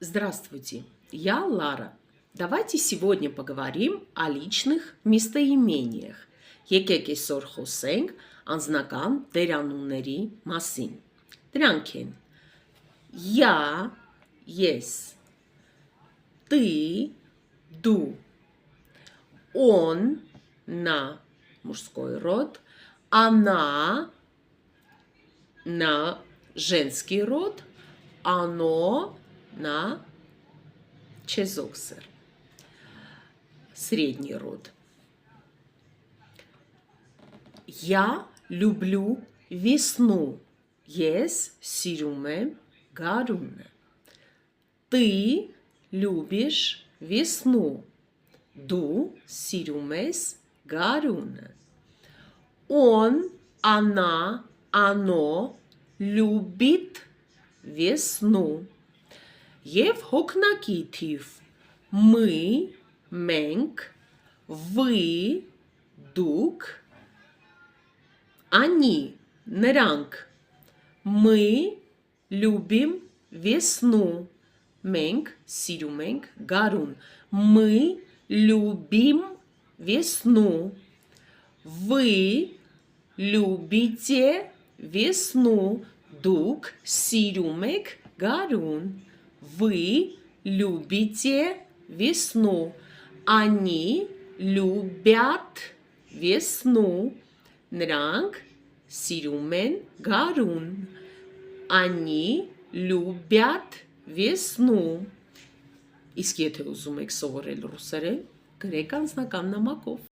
Здравствуйте, я Лара. Давайте сегодня поговорим о личных местоимениях. Եկեք այսօր խոսենք անձնական դերանունների մասին։ Դրանք են я, ես, ты, դու, он, на, мужской род, она, на, женский род, оно, на, чезоксер, средний род. Я люблю весну. Ես սիրում եմ գարունը. Ты любишь весну. Դու սիրում ես գարունը. Он, она, оно любит весну. Եվ հոգնակի թիվ мы, մենք, вы, դուք, они, նրանք, мы любим весну. Մենք սիրում ենք գարուն. Мы любим весну. Вы любите весну. Դուք սիրում եք գարուն. Вы любите весну. Они любят весну. Նրանք սիրում են գարուն. Они любят весну. Իսկ եթե ուզում եք սովորել ռուսերեն, գրեք անձնական նամակով.